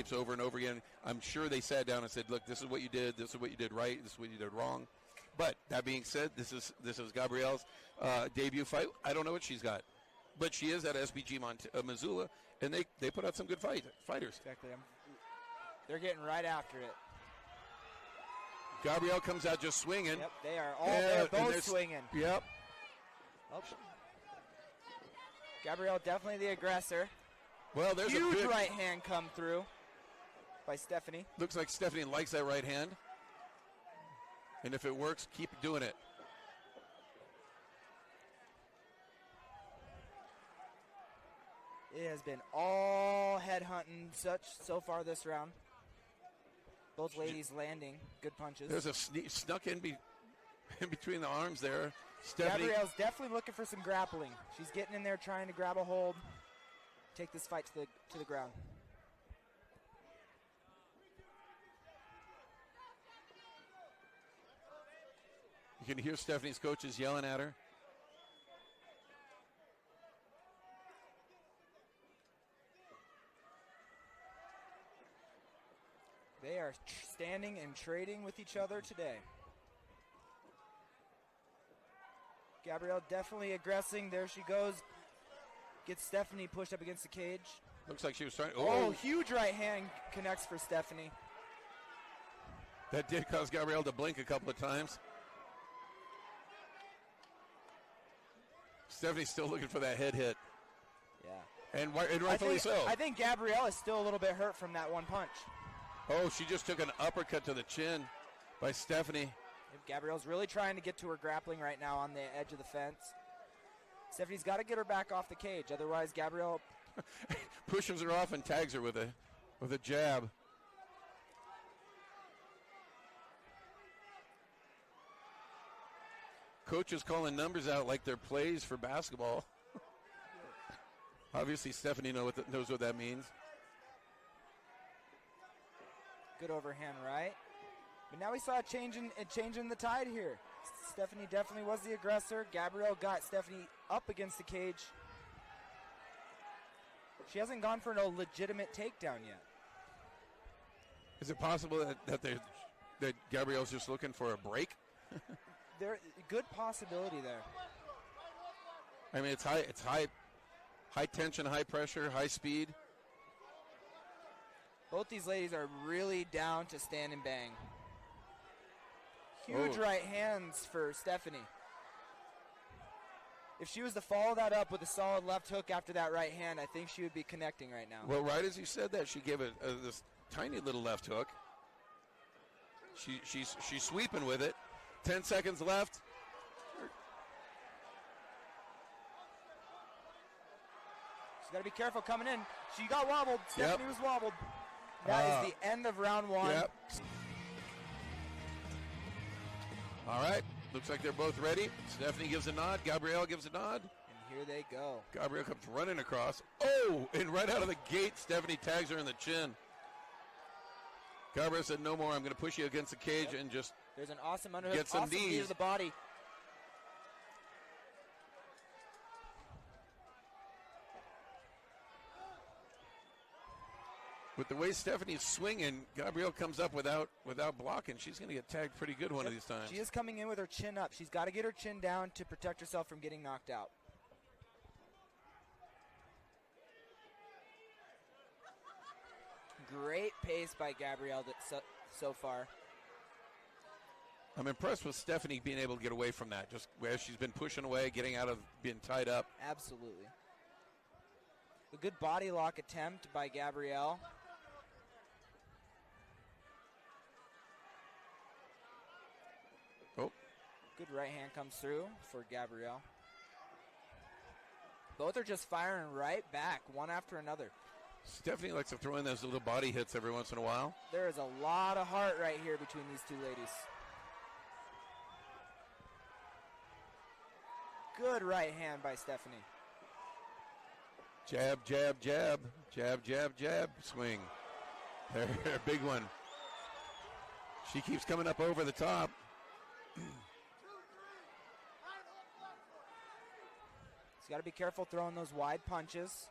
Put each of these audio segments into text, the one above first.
tapes over and over again. I'm sure they sat down and said, look, this is what you did, this is what you did right, this is what you did wrong. But that being said, this is Gabrielle's debut fight. I don't know what she's got. But she is at SBG Missoula, and they put out some good fighters. Exactly. They're getting right after it. Gabrielle comes out just swinging. Yep, they're both swinging. Yep. Oh. Gabrielle definitely the aggressor. Well, there's huge a big right hand come through by Stephanie. Looks like Stephanie likes that right hand. And if it works, keep doing it. It has been all head hunting so far this round. Both ladies landing good punches. There's a snuck in between the arms there. Stephanie. Gabrielle's definitely looking for some grappling. She's getting in there trying to grab a hold, take this fight to the ground. You can hear Stephanie's coaches yelling at her. They are standing and trading with each other today. Gabrielle definitely aggressing. There she goes. Gets Stephanie pushed up against the cage. Looks like she was trying. Oh, huge right hand connects for Stephanie. That did cause Gabrielle to blink a couple of times. Stephanie's still looking for that head hit. Yeah. And rightfully so. I think Gabrielle is still a little bit hurt from that one punch. Oh, she just took an uppercut to the chin by Stephanie. Gabrielle's really trying to get to her grappling right now on the edge of the fence. Stephanie's got to get her back off the cage. Otherwise, Gabrielle pushes her off and tags her with a jab. Coach is calling numbers out like they're plays for basketball. Obviously, Stephanie knows what that means. Good overhand right. But now we saw a change in the tide here. Stephanie definitely was the aggressor. Gabrielle got Stephanie up against the cage. She hasn't gone for no legitimate takedown yet. Is it possible that Gabrielle's just looking for a break? Good possibility there. I mean, it's high tension, high pressure, high speed. Both these ladies are really down to stand and bang. Huge right hands for Stephanie. If she was to follow that up with a solid left hook after that right hand, I think she would be connecting right now. Well, right as you said that, she gave this tiny little left hook. She's sweeping with it. 10 seconds left. She's got to be careful coming in. She got wobbled. Stephanie was wobbled. That is the end of round one. Yep. All right. Looks like they're both ready. Stephanie gives a nod. Gabrielle gives a nod. And here they go. Gabrielle comes running across. Oh, and right out of the gate, Stephanie tags her in the chin. Gabrielle said, no more. I'm going to push you against the cage and just There's an awesome underhook. Get some awesome knees. knee to the body. With the way Stephanie's swinging, Gabrielle comes up without blocking. She's going to get tagged pretty good one of these times. She is coming in with her chin up. She's got to get her chin down to protect herself from getting knocked out. Great pace by Gabrielle so far. I'm impressed with Stephanie being able to get away from that, just where she's been pushing away, getting out of being tied up. Absolutely. A good body lock attempt by Gabrielle. Oh. Good right hand comes through for Gabrielle. Both are just firing right back, one after another. Stephanie likes to throw in those little body hits every once in a while. There is a lot of heart right here between these two ladies. Good right hand by Stephanie. Jab, jab, jab. Jab, jab, jab. Swing. There, big one. She keeps coming up over the top. She's got to be careful throwing those wide punches.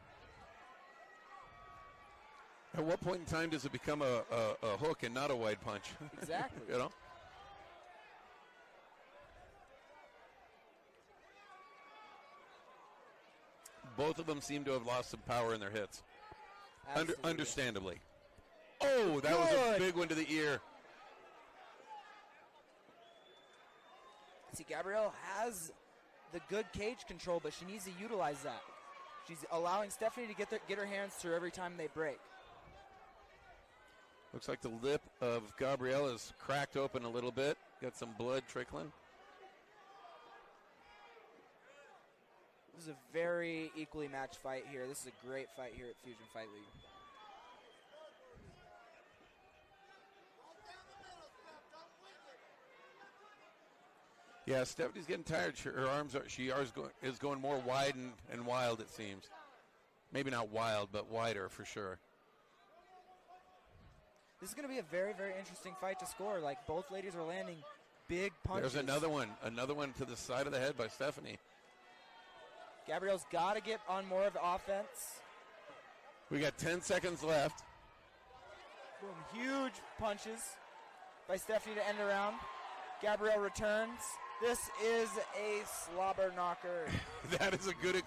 At what point in time does it become a hook and not a wide punch? Exactly. You know? Both of them seem to have lost some power in their hits. Understandably. Oh, that was a big one to the ear. See, Gabrielle has the good cage control, but she needs to utilize that. She's allowing Stephanie to get her hands through every time they break. Looks like the lip of Gabrielle is cracked open a little bit. Got some blood trickling. This is a very equally matched fight here. This is a great fight here at Fusion Fight League. Yeah, Stephanie's getting tired. Her arms is going more wide and wild, it seems. Maybe not wild, but wider for sure. This is going to be a very, very interesting fight to score. Like, both ladies are landing big punches. There's another one to the side of the head by Stephanie. Gabrielle's got to get on more of offense. We got 10 seconds left. Boom, huge punches by Stephanie to end the round. Gabrielle returns. This is a slobber knocker. That is a good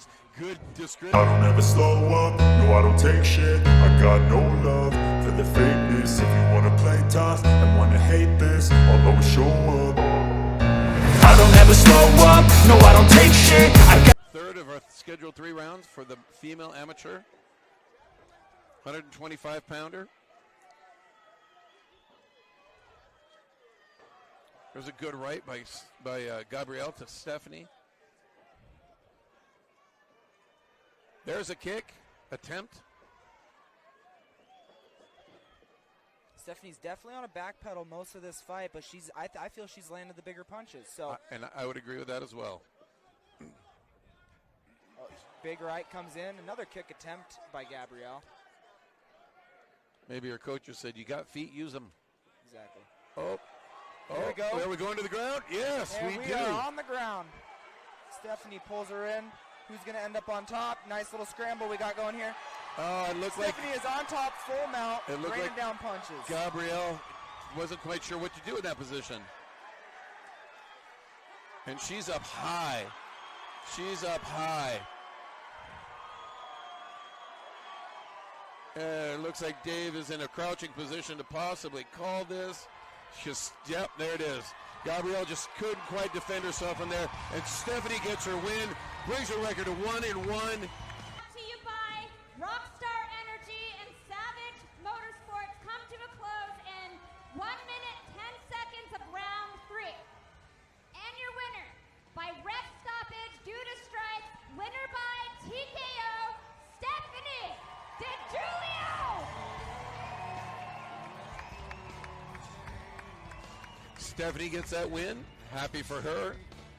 description. I don't ever slow up, no I don't take shit. I got no love for the fakeness. If you wanna play tough and wanna hate this, I'll always show up. I don't ever slow up, no I don't take shit. Third of our scheduled 3 rounds for the female amateur. 125-pounder. There's a good right by Gabrielle to Stephanie. There's a kick attempt. Stephanie's definitely on a back pedal most of this fight, but I feel she's landed the bigger punches. So and I would agree with that as well. Big right comes in. Another kick attempt by Gabrielle. Maybe her coach just said, "You got feet, use them." Exactly. There we go. Are we going to the ground? Yes, and we do. are on the ground. Stephanie pulls her in. Who's going to end up on top? Nice little scramble we got going here. It looks like Stephanie is on top, full mount, raining like down punches. Gabrielle wasn't quite sure what to do in that position. And she's up high. She's up high. It looks like Dave is in a crouching position to possibly call this. Yep, there it is. Gabrielle just couldn't quite defend herself in there, and Stephanie gets her win, brings her record to 1-1. Brought to you by Rockstar Energy and Savage Motorsports come to a close in 1 minute, 10 seconds of round 3. And your winner by ref stoppage due to strikes, winner by TKO, Stephanie Digiulio. Stephanie gets that win. Happy for her.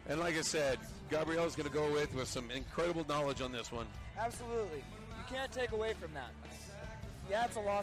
And like I said, Gabrielle's going to go with some incredible knowledge on this one. Absolutely. You can't take away from that. Yeah, it's a loss.